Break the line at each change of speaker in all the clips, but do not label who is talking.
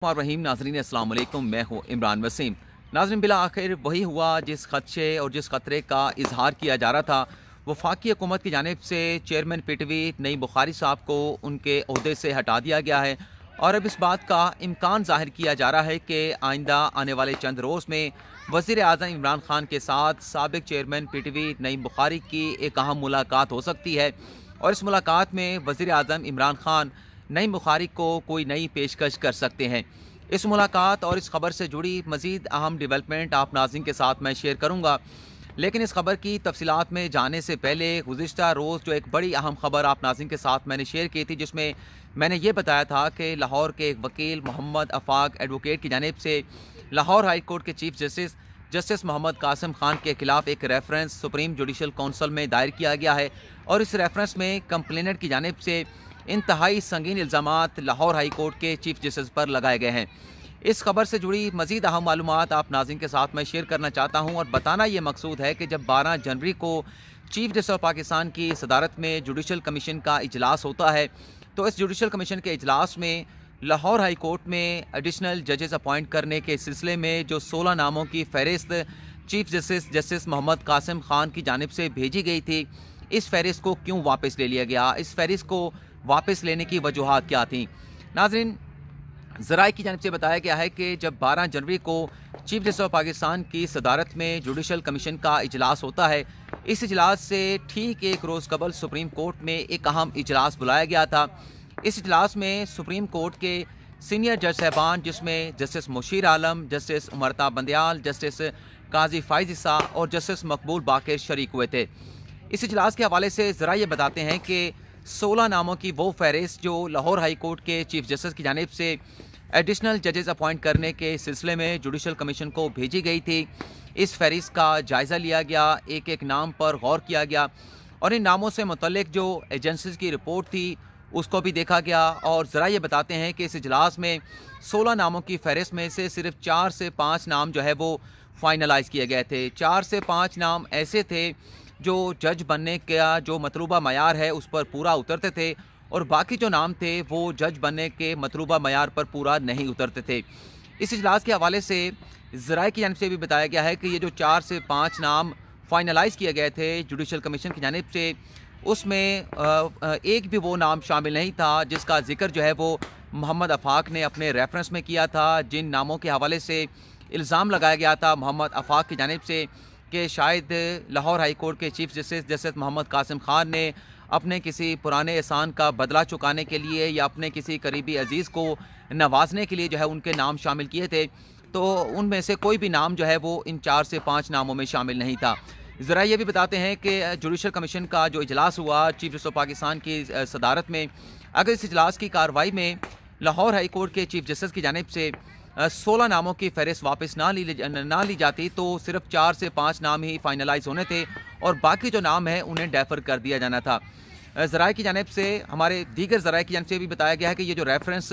रहीम नाजरीन अस्सलाम वालेकुम, मैं हूँ इमरान वसीम। नाजरीन, बिला आखिर वही हुआ जिस खदशे और जिस खतरे का इजहार किया जा रहा था। वफाकी हुकूमत की जानिब से चेयरमैन पीटीवी नईम बुखारी साहब को उनके अहदे से हटा दिया गया है और अब इस बात का इम्कान ज़ाहिर किया जा रहा है कि आइंदा आने वाले चंद रोज़ में वज़ीर आज़म इमरान खान के साथ साबिक चेयरमैन पीटीवी नईम बुखारी की एक अहम मुलाकात हो सकती है और इस मुलाकात में वज़ीर आज़म इमरान खान नईम बुखारी को कोई नई पेशकश कर सकते हैं। इस मुलाकात और इस खबर से जुड़ी मज़ीद अहम डेवलपमेंट आप नाज़रीन के साथ मैं शेयर करूँगा, लेकिन इस खबर की तफसीलात में जाने से पहले गुज़िश्ता रोज़ जो एक बड़ी अहम खबर आप नाज़रीन के साथ मैंने शेयर की थी, जिसमें मैंने ये बताया था कि लाहौर के एक वकील मोहम्मद आफाक एडवोकेट की जानिब से लाहौर हाई कोर्ट के चीफ जस्टिस मोहम्मद कासिम खान के खिलाफ एक रेफरेंस सुप्रीम जुडिशल काउंसिल में दायर किया गया है और इस रेफरेंस में कंप्लेनेंट की जानिब से इंतहाई संगीन इल्ज़ामात लाहौर हाई कोर्ट के चीफ जस्टिस पर लगाए गए हैं। इस खबर से जुड़ी मज़ीद अहम मालूमात आप नाज़रीन के साथ मैं शेयर करना चाहता हूँ और बताना ये मकसूद है कि जब 12 जनवरी को चीफ जस्टिस ऑफ पाकिस्तान की सदारत में जुडिशल कमीशन का इजलास होता है, तो इस जुडिशल कमीशन के इजलास में लाहौर हाई कोर्ट में एडिशनल जजेस अपॉइंट करने के सिलसिले में जो 16 नामों की फहरिस्त चीफ जस्टिस मोहम्मद कासिम खान की जानिब से भेजी गई थी, इस फहरिस्त को क्यों वापस ले लिया गया, इस फहरिस्त को वापस लेने की वजूहात क्या थी। नाज़रीन, ज़राए की जानिब से बताया गया है कि जब 12 जनवरी को चीफ जस्टिस ऑफ पाकिस्तान की सदारत में जुडिशल कमीशन का इजलास होता है, इस इजलास से ठीक एक रोज़ कबल सुप्रीम कोर्ट में एक अहम इजलास बुलाया गया था। इस इजलास में सुप्रीम कोर्ट के सीनियर जज साहबान, जिसमें जस्टिस मुशीर आलम, जस्टिस उमरता बंदयाल, जस्टिस काजी फाइज इसा और जस्टिस मकबूल बाकर शरीक हुए थे। इस इजलास के हवाले से ज़रा ये बताते हैं कि 16 नामों की वो फहरिस्त जो लाहौर हाई कोर्ट के चीफ जस्टिस की जानिब से एडिशनल जजेस अपॉइंट करने के सिलसिले में जुडिशल कमीशन को भेजी गई थी, इस फहरिस्त का जायज़ा लिया गया, एक एक नाम पर गौर किया गया और इन नामों से मुतल्लिक जो एजेंसीज़ की रिपोर्ट थी उसको भी देखा गया। और ज़रा ये बताते हैं कि इस इजलास में 16 नामों की फहरिस्त में से सिर्फ 4 से 5 नाम जो है वो फाइनलाइज़ किए गए थे। 4 से 5 नाम ऐसे थे जो जज बनने का जो मतलूबा मयार है उस पर पूरा उतरते थे और बाकी जो नाम थे वो जज बनने के मतलूबा मयार पर पूरा नहीं उतरते थे। इस इजलास के हवाले से ज़राए की जानिब से भी बताया गया है कि ये जो 4 से 5 नाम फाइनलाइज़ किए गए थे जुडिशल कमीशन की जानिब से, उसमें एक भी वो नाम शामिल नहीं था जिसका जिक्र जो है वो मोहम्मद आफाक ने अपने रेफरेंस में किया था। जिन नामों के हवाले से इल्ज़ाम लगाया गया था मोहम्मद आफाक की जानिब से कि शायद लाहौर हाई कोर्ट के चीफ जस्टिस मोहम्मद कासिम खान ने अपने किसी पुराने एहसान का बदला चुकाने के लिए या अपने किसी करीबी अजीज़ को नवाजने के लिए जो है उनके नाम शामिल किए थे, तो उनमें से कोई भी नाम जो है वो इन 4 से 5 नामों में शामिल नहीं था। ज़रा ये भी बताते हैं कि जुडिशल कमीशन का जो इजलास हुआ चीफ जस्टिस ऑफ पाकिस्तान की सदारत में, अगर इस इजलास की कार्रवाई में लाहौर हाई कोर्ट के चीफ जस्टिस की जानिब से 16 नामों की फहरिस्त वापस ना ली जाती तो सिर्फ 4 से 5 नाम ही फाइनलाइज होने थे और बाकी जो नाम है उन्हें डेफर कर दिया जाना था। ज़राए की जानिब से, हमारे दीगर ज़राए की जानिब से भी बताया गया है कि ये जो रेफरेंस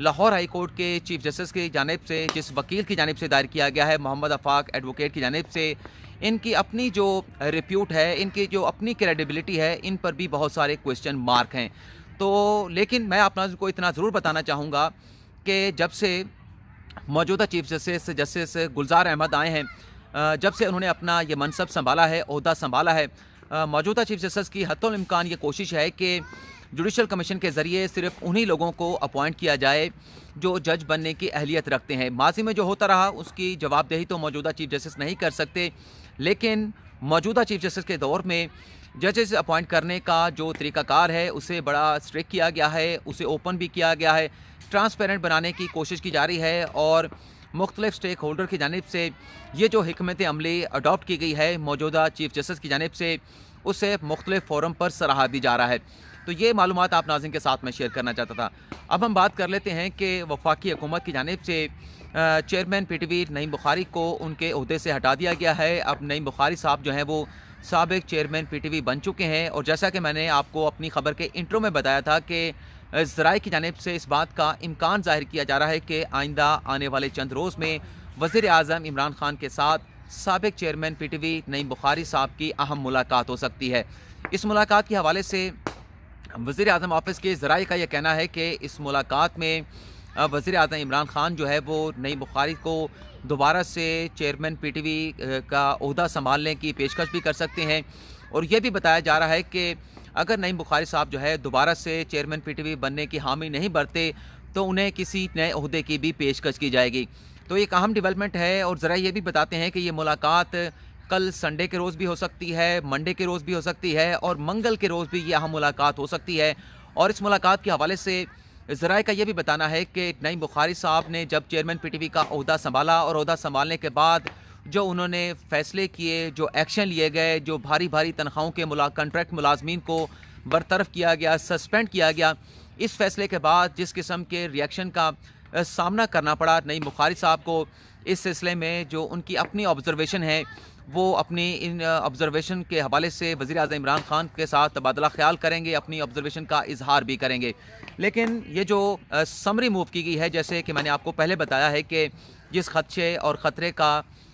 लाहौर हाई कोर्ट के चीफ जस्टिस की जानिब से जिस वकील की जानिब से दायर किया गया है मोहम्मद आफाक एडवोकेट की जानिब से, इनकी अपनी जो रिप्यूट है, इनकी जो अपनी क्रेडिबिलिटी है, इन पर भी बहुत सारे क्वेश्चन मार्क हैं। तो लेकिन मैं आप को इतना ज़रूर बताना चाहूँगा कि जब से मौजूदा चीफ जस्टिस गुलजार अहमद आए हैं, जब से उन्होंने अपना ये मनसब संभाला है, ओहदा संभाला है, मौजूदा चीफ जस्टिस की हत्तुल इम्कान ये कोशिश है कि जुडिशल कमीशन के ज़रिए सिर्फ उन्हीं लोगों को अपॉइंट किया जाए जो जज बनने की अहलियत रखते हैं। माजी में जो होता रहा उसकी जवाबदेही तो मौजूदा चीफ जस्टिस नहीं कर सकते, लेकिन मौजूदा चीफ जस्टिस के दौर में जजेस अपॉइंट करने का जो तरीक़ाकार है उसे बड़ा स्ट्रिक्ट किया गया है, उसे ओपन भी किया गया है, ट्रांसपेरेंट बनाने की कोशिश की जा रही है और मुख्तलिफ स्टेक होल्डर की जानिब से ये जो हिकमत अमली अडॉप्ट की गई है मौजूदा चीफ जस्टिस की जानिब से, उसे मुख्तलिफ फोरम पर सराहा भी जा रहा है। तो ये मालूमात आप नाज़रीन के साथ मैं शेयर करना चाहता था। अब हम बात कर लेते हैं कि वफाकी हुकूमत की जानिब से चेयरमैन पीटीवी नईम बुखारी को उनके अहदे से हटा दिया गया है। अब नईम बुखारी साहब जो हैं वो साबिक चेयरमैन पीटीवी बन चुके हैं और जैसा कि मैंने आपको अपनी खबर के इंट्रो में बताया था कि ज़राए की जानिब से इस बात का इम्कान ज़ाहिर किया जा रहा है कि आइंदा आने वाले चंद रोज़ में वज़ीर आज़म इमरान खान के साथ साबिक चेयरमैन पीटीवी नईम बुखारी साहब की अहम मुलाकात हो सकती है। इस मुलाकात के हवाले से वज़ीर आज़म ऑफिस के ज़राए का यह कहना है कि इस मुलाकात में वज़ीर आज़म इमरान खान जो है वो नईम बुखारी को दोबारा से चेयरमैन पीटीवी का ओहदा संभालने की पेशकश भी कर सकते हैं। और ये भी बताया जा रहा है कि अगर नईम बुखारी साहब जो है दोबारा से चेयरमैन पीटीवी बनने की हामी नहीं भरते तो उन्हें किसी नए ओहदे की भी पेशकश की जाएगी। तो एक अहम डेवलपमेंट है। और ज़रा ये भी बताते हैं कि ये मुलाकात कल संडे के रोज़ भी हो सकती है, मंडे के रोज़ भी हो सकती है और मंगल के रोज़ भी ये अहम मुलाकात हो सकती है। और इस मुलाकात के हवाले से ज़राए का ये भी बताना है कि नईम बुखारी साहब ने जब चेयरमैन पीटीवी का ओहदा संभाला और ओहदा संभालने के बाद जो उन्होंने फ़ैसले किए, जो एक्शन लिए गए, जो भारी भारी तनख्वाहों के कॉन्ट्रैक्ट मुलाजमीन को बरतरफ किया गया, सस्पेंड किया गया, इस फ़ैसले के बाद जिस किस्म के रिएक्शन का सामना करना पड़ा नईम बुखारी साहब को, इस सिलसिले में जो उनकी अपनी ऑब्ज़र्वेशन है वो अपनी इन ऑब्ज़र्वेशन के हवाले से वज़ीर आज़म इमरान खान के साथ तबादला ख़्याल करेंगे, अपनी ऑब्ज़र्वेशन का इजहार भी करेंगे। लेकिन ये जो समरी मूव की गई है, जैसे कि मैंने आपको पहले बताया है कि जिस खदशे और ख़तरे का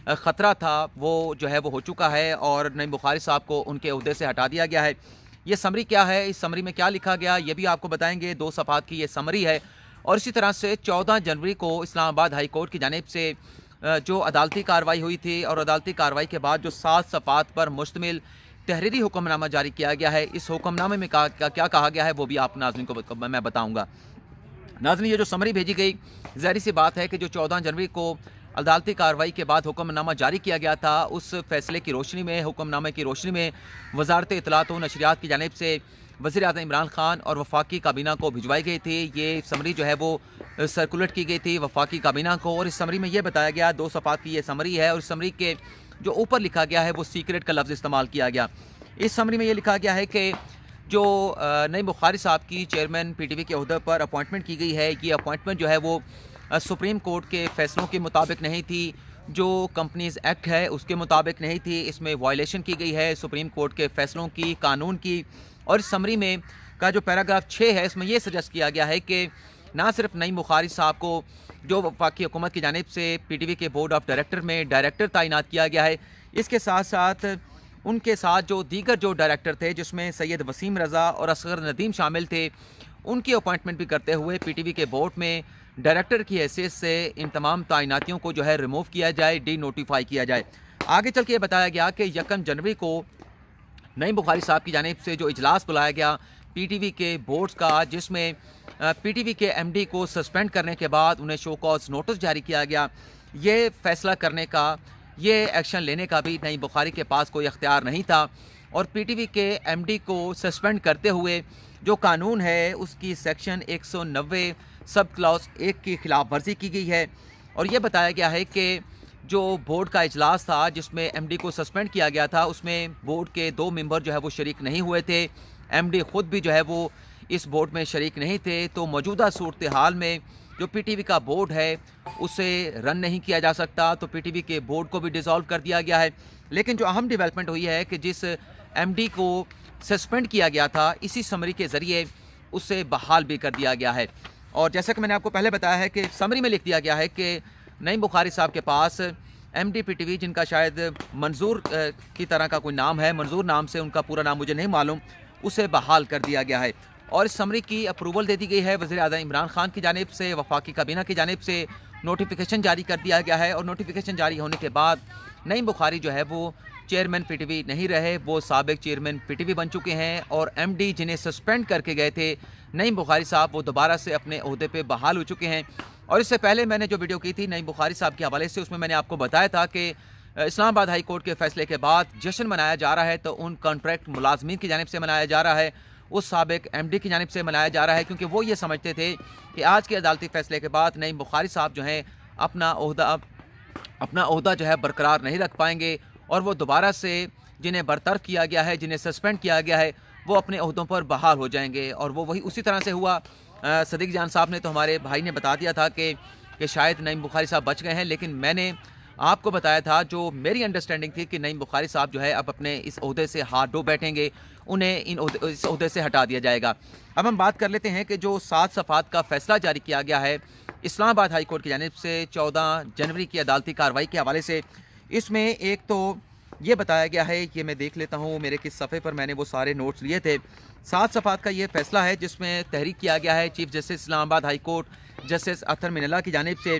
ख़तरा था वो जो है वो हो चुका है और नईम बुखारी साहब को उनके ओहदे से हटा दिया गया है। ये समरी क्या है, इस समरी में क्या लिखा गया, ये भी आपको बताएंगे। 2 सफ़हात की ये समरी है। और इसी तरह से 14 जनवरी को इस्लामाबाद हाई कोर्ट की जानिब से जो अदालती कार्रवाई हुई थी और अदालती कार्रवाई के बाद जो 7 सफ़हात पर मुश्तमिल तहरीरी हुक्मनामा जारी किया गया है, इस हुक्मनामे में क्या कहा गया है वो भी आप नाज़रीन को मैं बताऊँगा। नाज़रीन, ये जो समरी भेजी गई, ज़ाहिर सी बात है कि जो 14 जनवरी को अदालती कार्रवाई के बाद हुक्मनामा जारी किया गया था, उस फैसले की रोशनी में, हुक्मनामे की रोशनी में वज़ारत इत्तलात व नशरियात की जानिब से वज़ीर आज़म इमरान खान और वफाकी काबीना को भिजवाई गई थी। ये समरी जो है वो सर्कुलेट की गई थी वफाकी काबीना को। और इस समरी में ये बताया गया, 2 सफ़हात की ये समरी है और इस समरी के जो ऊपर लिखा गया है वो सीक्रेट का लफ्ज़ इस्तेमाल किया गया। इस समरी में ये लिखा गया है कि जो नईम बुखारी साहब की चेयरमैन पीटीवी के ओहदे पर अपॉइंटमेंट की गई है, ये अपॉइंटमेंट जो है वो सुप्रीम कोर्ट के फ़ैसलों के मुताबिक नहीं थी, जो कंपनीज़ एक्ट है उसके मुताबिक नहीं थी, इसमें वायलेशन की गई है सुप्रीम कोर्ट के फ़ैसलों की, कानून की। और इस समरी में का जो पैराग्राफ 6 है, इसमें यह सजेस्ट किया गया है कि ना सिर्फ नईम बुखारी साहब को जो वफाकी हुकूमत की जानिब से पीटीवी के बोर्ड ऑफ डायरेक्टर में डायरेक्टर तैनात किया गया है, इसके साथ साथ उनके साथ जो दीगर जो डायरेक्टर थे, जिसमें सैयद वसीम रज़ा और असगर नदीम शामिल थे, उनकी अपॉइंटमेंट भी करते हुए पीटीवी के बोर्ड में डायरेक्टर की हैसियत से इन तमाम तैनातियों को जो है रिमूव किया जाए, डी नोटिफाई किया जाए। आगे चल के ये बताया गया कि 1 जनवरी को नईम बुखारी साहब की जानिब से जो इजलास बुलाया गया पीटीवी के बोर्ड्स का, जिसमें पीटीवी के एमडी को सस्पेंड करने के बाद उन्हें शो कॉज नोटिस जारी किया गया, ये फ़ैसला करने का, ये एक्शन लेने का भी नईम बुखारी के पास कोई अख्तियार नहीं था। और पीटीवी के एमडी को सस्पेंड करते हुए जो कानून है उसकी सेक्शन 190 सब क्लॉज 1 की खिलाफ वर्जी की गई है। और ये बताया गया है कि जो बोर्ड का इजलास था जिसमें एमडी को सस्पेंड किया गया था, उसमें बोर्ड के 2 मेंबर जो है वो शरीक नहीं हुए थे, एमडी ख़ुद भी जो है वो इस बोर्ड में शरीक नहीं थे। तो मौजूदा सूरत हाल में जो पीटीवी का बोर्ड है उसे रन नहीं किया जा सकता, तो पीटीवी के बोर्ड को भी डिसॉल्व कर दिया गया है। लेकिन जो अहम डेवलपमेंट हुई है कि जिस एमडी को सस्पेंड किया गया था, इसी समरी के ज़रिए उसे बहाल भी कर दिया गया है। और जैसा कि मैंने आपको पहले बताया है कि समरी में लिख दिया गया है कि नईम बुखारी साहब के पास एमडी पीटीवी, जिनका शायद मंजूर की तरह का कोई नाम है, मंजूर नाम से उनका पूरा नाम मुझे नहीं मालूम, उसे बहाल कर दिया गया है। और इस समरी की अप्रूवल दे दी गई है वज़ीर आज़म इमरान खान की जानिब से, वफाकी काबीना की जानिब से नोटिफिकेशन जारी कर दिया गया है। और नोटिफिकेशन जारी होने के बाद नईम बुखारी जो है वो चेयरमैन पीटीवी नहीं रहे, वो साबिक चेयरमैन पीटीवी बन चुके हैं। और एमडी जिन्हें सस्पेंड करके गए थे नईम बुखारी साहब, वो दोबारा से अपने ओहदे पे बहाल हो चुके हैं। और इससे पहले मैंने जो वीडियो की थी नईम बुखारी साहब के हवाले से, उसमें मैंने आपको बताया था कि इस्लामाबाद हाई कोर्ट के फैसले के बाद जश्न मनाया जा रहा है, तो उन कॉन्ट्रैक्ट मुलाजमीन की जानिब से मनाया जा रहा है, उस साबिक एमडी की जानिब से मनाया जा रहा है, क्योंकि वो ये समझते थे कि आज के अदालती फैसले के बाद नईम बुखारी साहब जो हैं अपना ओहदा जो है बरकरार नहीं रख पाएंगे और वो दोबारा से जिन्हें बरतरफ किया गया है, जिन्हें सस्पेंड किया गया है, वो अपने ओहदों पर बहाल हो जाएंगे। और वो वही उसी तरह से हुआ। सदीक जान साहब ने तो, हमारे भाई ने बता दिया था कि शायद नईम बुखारी साहब बच गए हैं, लेकिन मैंने आपको बताया था, जो मेरी अंडरस्टैंडिंग थी, कि नईम बुखारी साहब जो है अब अपने इस ओहदे से हाथ धो बैठेंगे, उन्हें इस ओहदे से हटा दिया जाएगा। अब हम बात कर लेते हैं कि जो 7 सफ़हात का फ़ैसला जारी किया गया है इस्लामाबाद हाई कोर्ट की जानिब से 14 जनवरी की अदालती कार्रवाई के हवाले से, इसमें एक तो یہ بتایا گیا ہے کہ میں دیکھ لیتا ہوں میرے کس صفحے پر میں نے وہ سارے نوٹس لیے تھے. 7 صفحات کا یہ فیصلہ ہے جس میں تحریک کیا گیا ہے چیف جسٹس اسلام آباد ہائی کورٹ جسٹس اطہر من اللہ کی جانب سے.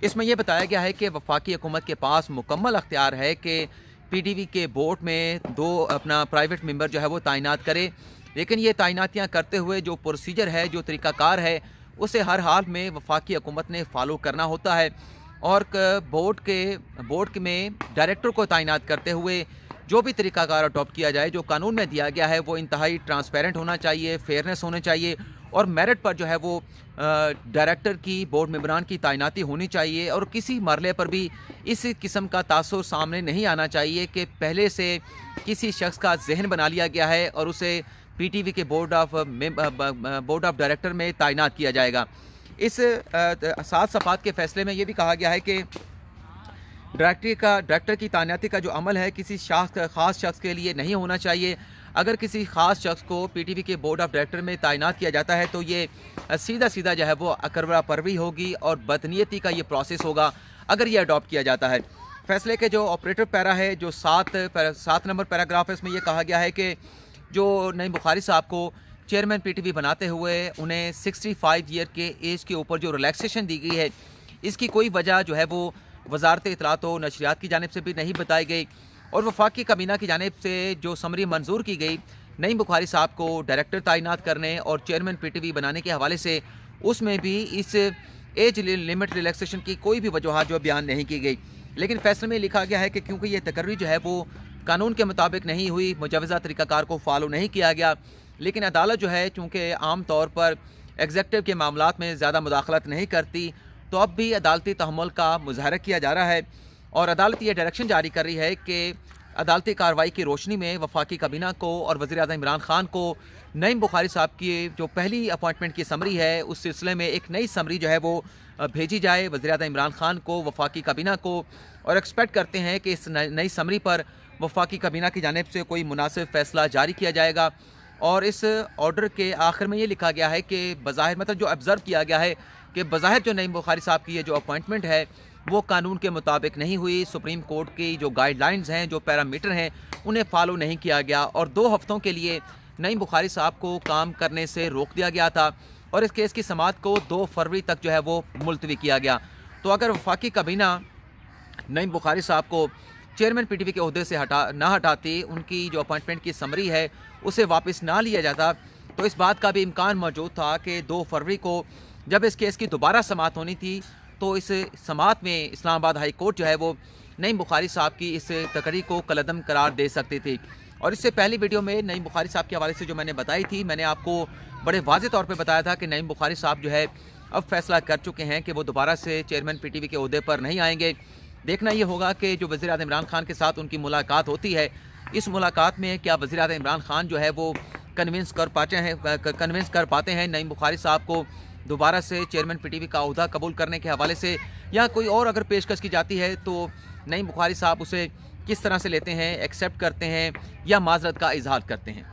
اس میں یہ بتایا گیا ہے کہ وفاقی حکومت کے پاس مکمل اختیار ہے کہ پی ٹی وی کے بورڈ میں 2 اپنا پرائیویٹ ممبر جو ہے وہ تعینات کرے، لیکن یہ تعیناتیاں کرتے ہوئے جو پروسیجر ہے، جو طریقہ کار ہے، اسے ہر حال میں وفاقی حکومت نے فالو کرنا ہوتا ہے. اور بورڈ میں ڈائریکٹر کو تعینات کرتے ہوئے جو بھی طریقہ کار اڈاپٹ کیا جائے، جو قانون میں دیا گیا ہے، وہ انتہائی ٹرانسپیرنٹ ہونا چاہیے، فیئرنیس ہونے چاہیے، اور میرٹ پر جو ہے وہ ڈائریکٹر کی، بورڈ ممبران کی تعیناتی ہونی چاہیے. اور کسی مرحلے پر بھی اس قسم کا تاثر سامنے نہیں آنا چاہیے کہ پہلے سے کسی شخص کا ذہن بنا لیا گیا ہے اور اسے پی ٹی وی کے بورڈ آف ڈائریکٹر میں تعینات کیا جائے گا. اس 7 صفحات کے فیصلے میں یہ بھی کہا گیا ہے کہ ڈائریکٹر کی تعیناتی کا جو عمل ہے کسی خاص شخص کے لیے نہیں ہونا چاہیے. اگر کسی خاص شخص کو پی ٹی وی کے بورڈ آف ڈائریکٹر میں تعینات کیا جاتا ہے تو یہ سیدھا جو ہے وہ اکربرا پروی ہوگی اور بدنیتی کا یہ پروسیس ہوگا اگر یہ اڈاپٹ کیا جاتا ہے. فیصلے کے جو آپریٹر پیرا ہے، جو 7 نمبر پیراگراف ہے، اس میں یہ کہا گیا ہے کہ جو نعیم بخاری صاحب کو چیئرمین پی ٹی وی بناتے ہوئے انہیں 65 ایئر کے ایج کے اوپر جو ریلیکسیشن دی گئی ہے، اس کی کوئی وجہ جو ہے وہ وزارت اطلاعات و نشریات کی جانب سے بھی نہیں بتائی گئی. اور وفاقی کابینہ کی جانب سے جو سمری منظور کی گئی نعیم بخاری صاحب کو ڈائریکٹر تعینات کرنے اور چیئرمین پی ٹی وی بنانے کے حوالے سے، اس میں بھی اس ایج لمٹ ریلیکسیشن کی کوئی بھی وجوہات جو بیان نہیں کی گئی. لیکن فیصلے میں لکھا گیا ہے کہ کیونکہ یہ تقرری جو ہے وہ قانون کے مطابق نہیں ہوئی، مجوزہ طریقہ کار کو فالو نہیں کیا گیا، لیکن عدالت جو ہے چونکہ عام طور پر ایگزیکٹو کے معاملات میں زیادہ مداخلت نہیں کرتی، تو اب بھی عدالتی تحمل کا مظاہرہ کیا جا رہا ہے. اور عدالت یہ ڈائریکشن جاری کر رہی ہے کہ عدالتی کارروائی کی روشنی میں وفاقی کابینہ کو اور وزیر اعظم عمران خان کو نعیم بخاری صاحب کی جو پہلی اپوائنٹمنٹ کی سمری ہے، اس سلسلے میں ایک نئی سمری جو ہے وہ بھیجی جائے وزیر اعظم عمران خان کو، وفاقی کابینہ کو. اور ایکسپیکٹ کرتے ہیں کہ اس نئی سمری پر وفاقی کابینہ کی جانب سے کوئی مناسب فیصلہ جاری کیا جائے گا. اور اس آرڈر کے آخر میں یہ لکھا گیا ہے کہ بظاہر مطلب جو آبزرو کیا گیا ہے کہ بظاہر جو نعیم بخاری صاحب کی یہ جو اپوائنٹمنٹ ہے وہ قانون کے مطابق نہیں ہوئی، سپریم کورٹ کی جو گائیڈ لائنز ہیں، جو پیرامیٹر ہیں، انہیں فالو نہیں کیا گیا، اور 2 ہفتوں کے لیے نعیم بخاری صاحب کو کام کرنے سے روک دیا گیا تھا، اور اس کیس کی سماعت کو 2 فروری تک جو ہے وہ ملتوی کیا گیا. تو اگر وفاقی کابینہ نعیم بخاری صاحب کو چیئرمین پی ٹی وی کے عہدے سے نہ ہٹاتی، ان کی جو اپوائنٹمنٹ کی سمری ہے اسے واپس نہ لیا جاتا، تو اس بات کا بھی امکان موجود تھا کہ 2 فروری کو جب اس کیس کی دوبارہ سماعت ہونی تھی تو اس سماعت میں اسلام آباد ہائی کورٹ جو ہے وہ نعیم بخاری صاحب کی اس تقرری کو کالعدم قرار دے سکتی تھی. اور اس سے پہلی ویڈیو میں نعیم بخاری صاحب کے حوالے سے جو میں نے بتائی تھی، میں نے آپ کو بڑے واضح طور پہ بتایا تھا کہ نعیم بخاری صاحب جو ہے اب فیصلہ کر چکے ہیں کہ وہ دوبارہ سے چیئرمین پی ٹی وی کے عہدے پر نہیں آئیں گے. دیکھنا یہ ہوگا کہ جو وزیر اعظم عمران خان کے ساتھ ان کی ملاقات ہوتی ہے، اس ملاقات میں کیا وزیر اعظم عمران خان جو ہے وہ کنونس کر پاتے ہیں نعیم بخاری صاحب کو دوبارہ سے چیئرمین پی ٹی وی کا عہدہ قبول کرنے کے حوالے سے، یا کوئی اور اگر پیشکش کی جاتی ہے تو نعیم بخاری صاحب اسے کس طرح سے لیتے ہیں، ایکسیپٹ کرتے ہیں یا معذرت کا اظہار کرتے ہیں.